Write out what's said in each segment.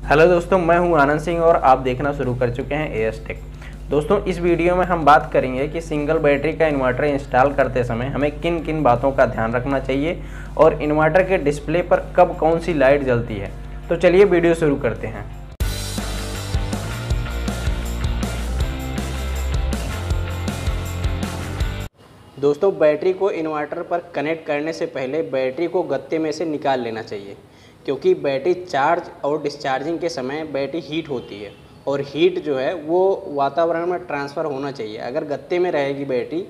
Hello दोस्तों, मैं हूं आनंद सिंह और आप देखना शुरू कर चुके हैं एएस टेक। दोस्तों, इस वीडियो में हम बात करेंगे कि सिंगल बैटरी का इन्वर्टर इंस्टॉल करते समय हमें किन किन बातों का ध्यान रखना चाहिए और इन्वर्टर के डिस्प्ले पर कब कौन सी लाइट जलती है। तो चलिए वीडियो शुरू करते हैं। दोस्तों, बैटरी को इन्वर्टर पर कनेक्ट करने से पहले बैटरी को गत्ते में से निकाल लेना चाहिए, क्योंकि बैटरी चार्ज और डिस्चार्जिंग के समय बैटरी हीट होती है और हीट जो है वो वातावरण में ट्रांसफ़र होना चाहिए। अगर गत्ते में रहेगी बैटरी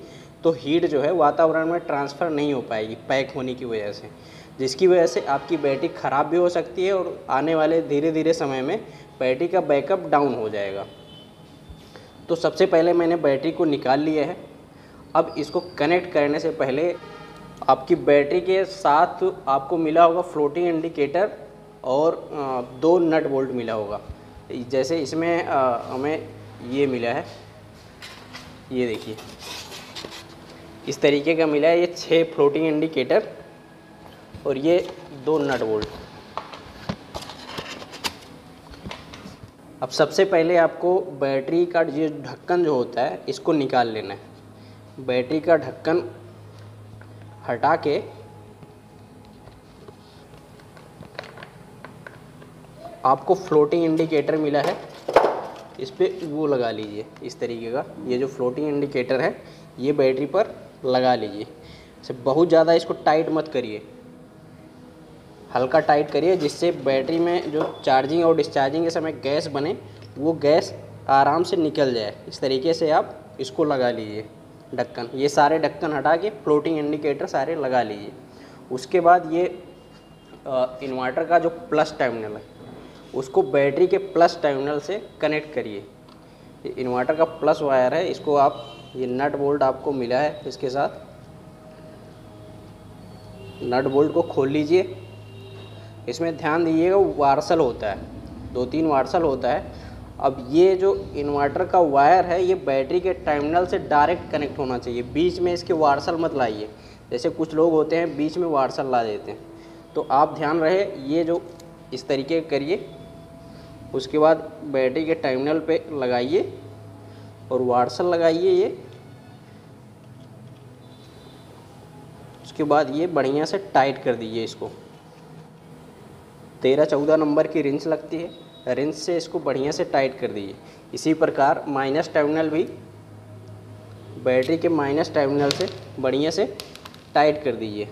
तो हीट जो है वातावरण में ट्रांसफ़र नहीं हो पाएगी पैक होने की वजह से, जिसकी वजह से आपकी बैटरी ख़राब भी हो सकती है और आने वाले धीरे धीरे समय में बैटरी का बैकअप डाउन हो जाएगा। तो सबसे पहले मैंने बैटरी को निकाल लिया है। अब इसको कनेक्ट करने से पहले आपकी बैटरी के साथ आपको मिला होगा फ्लोटिंग इंडिकेटर और 2 नट बोल्ट मिला होगा। जैसे इसमें हमें ये मिला है, ये देखिए इस तरीके का मिला है। ये 6 फ्लोटिंग इंडिकेटर और ये 2 नट बोल्ट। अब सबसे पहले आपको बैटरी का ये ढक्कन जो होता है इसको निकाल लेना है। बैटरी का ढक्कन हटा के आपको फ्लोटिंग इंडिकेटर मिला है, इस पर वो लगा लीजिए इस तरीके का। ये जो फ्लोटिंग इंडिकेटर है ये बैटरी पर लगा लीजिए। इसे बहुत ज़्यादा इसको टाइट मत करिए, हल्का टाइट करिए, जिससे बैटरी में जो चार्जिंग और डिस्चार्जिंग के समय गैस बने वो गैस आराम से निकल जाए। इस तरीके से आप इसको लगा लीजिए ढक्कन। ये सारे ढक्कन हटा के फ्लोटिंग इंडिकेटर सारे लगा लीजिए। उसके बाद ये इन्वर्टर का जो प्लस टर्मिनल है उसको बैटरी के प्लस टर्मिनल से कनेक्ट करिए। ये इन्वर्टर का प्लस वायर है, इसको आप ये नट बोल्ट आपको मिला है, इसके साथ नट बोल्ट को खोल लीजिए। इसमें ध्यान दीजिएगा वार्सल होता है, 2-3 वार्सल होता है। अब ये जो इन्वर्टर का वायर है ये बैटरी के टर्मिनल से डायरेक्ट कनेक्ट होना चाहिए, बीच में इसके वार्सल मत लाइए। जैसे कुछ लोग होते हैं बीच में वार्सल ला देते हैं, तो आप ध्यान रहे ये जो इस तरीके करिए। उसके बाद बैटरी के टर्मिनल पे लगाइए और वार्सल लगाइए ये। उसके बाद ये बढ़िया से टाइट कर दीजिए इसको। 13-14 नंबर की रिंच लगती है, रिंच से इसको बढ़िया से टाइट कर दीजिए। इसी प्रकार माइनस टर्मिनल भी बैटरी के माइनस टर्मिनल से बढ़िया से टाइट कर दीजिए।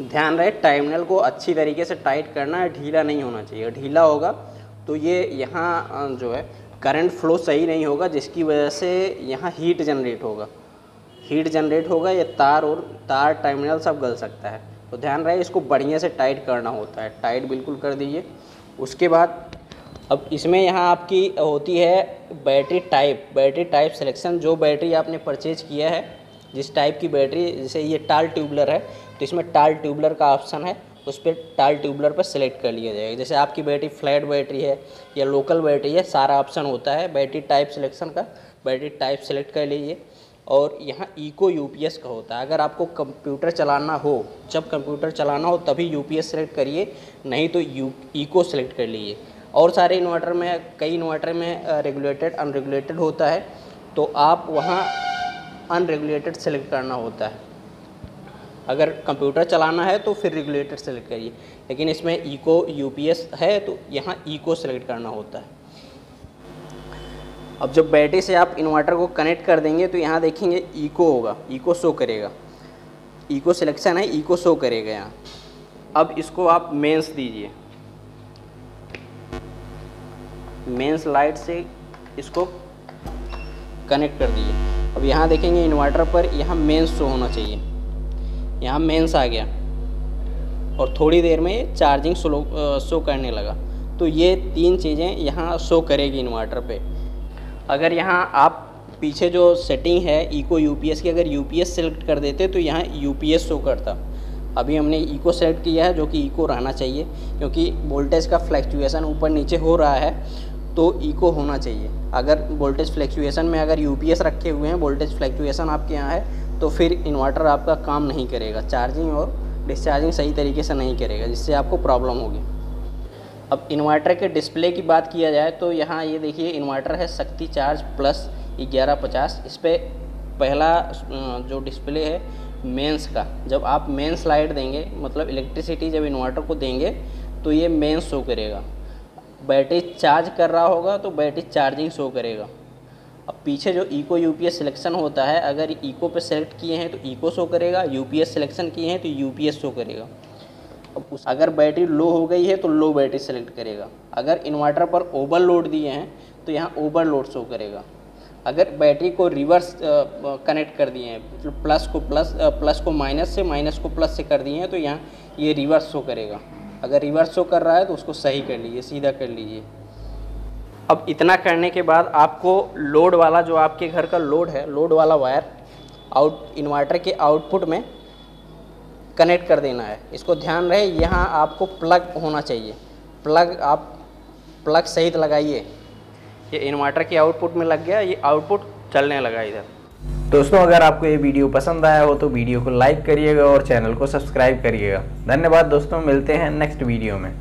ध्यान रहे टर्मिनल को अच्छी तरीके से टाइट करना है, ढीला नहीं होना चाहिए। ढीला होगा तो ये यहाँ जो है करंट फ्लो सही नहीं होगा, जिसकी वजह से यहाँ हीट जनरेट होगा। हीट जनरेट होगा, ये तार टर्मिनल सब गल सकता है। तो ध्यान रहे इसको बढ़िया से टाइट करना होता है, टाइट बिल्कुल कर दीजिए। उसके बाद अब इसमें यहाँ आपकी होती है बैटरी टाइप सिलेक्शन। जो बैटरी आपने परचेज किया है, जिस टाइप की बैटरी, जैसे ये टाल ट्यूबलर है तो इसमें टाल ट्यूबलर का ऑप्शन है, उस पर टाल ट्यूबलर पर सेलेक्ट कर लिया जाएगा। जैसे आपकी बैटरी फ्लैट बैटरी है या लोकल बैटरी है, सारा ऑप्शन होता है बैटरी टाइप सिलेक्शन का। बैटरी टाइप सेलेक्ट कर लीजिए और यहाँ इको यूपीएस का होता है। अगर आपको कंप्यूटर चलाना हो, जब कंप्यूटर चलाना हो तभी यूपीएस सेलेक्ट करिए, नहीं तो इको सेलेक्ट कर लीजिए। और सारे इन्वर्टर में, कई इन्वर्टर में रेगुलेटेड अनरेगुलेटेड होता है, तो आप वहाँ अनरेगुलेटेड सेलेक्ट करना होता है। अगर कंप्यूटर चलाना है तो फिर रेगुलेटेड सेलेक्ट करिए, लेकिन इसमें इको यूपीएस है तो यहाँ इको सेलेक्ट करना होता है। अब जब बैटरी से आप इन्वर्टर को कनेक्ट कर देंगे तो यहाँ देखेंगे इको होगा, इको शो करेगा। इको सिलेक्शन है, इको शो करेगा यहाँ। अब इसको आप मेंस दीजिए, मेंस लाइट से इसको कनेक्ट कर दीजिए। अब यहाँ देखेंगे इन्वर्टर पर यहाँ मेंस शो होना चाहिए, यहाँ मेंस आ गया और थोड़ी देर में चार्जिंग शो करने लगा। तो ये 3 चीज़ें यहाँ शो करेगी इन्वर्टर पे। अगर यहाँ आप पीछे जो सेटिंग है इको यूपीएस की, अगर यूपीएस सेलेक्ट कर देते तो यहाँ यूपीएस शो करता। अभी हमने इको सेलेक्ट किया है, जो कि इको रहना चाहिए, क्योंकि वोल्टेज का फ्लैक्चुएशन ऊपर नीचे हो रहा है तो इको होना चाहिए। अगर वोल्टेज फ्लैक्चुएशन में अगर यूपीएस रखे हुए हैं, वोल्टेज फ्लैक्चुएशन आपके यहाँ है, तो फिर इन्वर्टर आपका काम नहीं करेगा, चार्जिंग और डिस्चार्जिंग सही तरीके से नहीं करेगा, जिससे आपको प्रॉब्लम होगी। अब इन्वर्टर के डिस्प्ले की बात किया जाए तो यहाँ ये देखिए इन्वर्टर है शक्ति चार्ज प्लस 1150। इस पर पहला जो डिस्प्ले है मेंस का, जब आप मेंस लाइट देंगे, मतलब इलेक्ट्रिसिटी जब इन्वर्टर को देंगे तो ये मेंस शो करेगा। बैटरी चार्ज कर रहा होगा तो बैटरी चार्जिंग शो करेगा। अब पीछे जो इको यूपीएस सिलेक्शन होता है, अगर इको पे सेलेक्ट किए हैं तो इको शो करेगा, यूपीएस सिलेक्शन किए हैं तो यूपीएस शो करेगा। अब अगर बैटरी लो हो गई है तो लो बैटरी सेलेक्ट करेगा। अगर इन्वर्टर पर ओवरलोड दिए हैं तो यहाँ ओवरलोड शो करेगा। अगर बैटरी को रिवर्स कनेक्ट कर दिए हैं, मतलब प्लस को माइनस से, माइनस को प्लस से कर दिए हैं, तो यहाँ ये रिवर्स शो करेगा। अगर रिवर्स शो कर रहा है तो उसको सही कर लीजिए, सीधा कर लीजिए। अब इतना करने के बाद आपको लोड वाला, जो आपके घर का लोड है, लोड वाला वायर इन्वर्टर के आउटपुट में कनेक्ट कर देना है। इसको ध्यान रहे, यहाँ आपको प्लग होना चाहिए। प्लग सहित लगाइए। ये इन्वर्टर के आउटपुट में लग गया, ये आउटपुट चलने लगा इधर। दोस्तों, अगर आपको ये वीडियो पसंद आया हो तो वीडियो को लाइक करिएगा और चैनल को सब्सक्राइब करिएगा। धन्यवाद दोस्तों, मिलते हैं नेक्स्ट वीडियो में।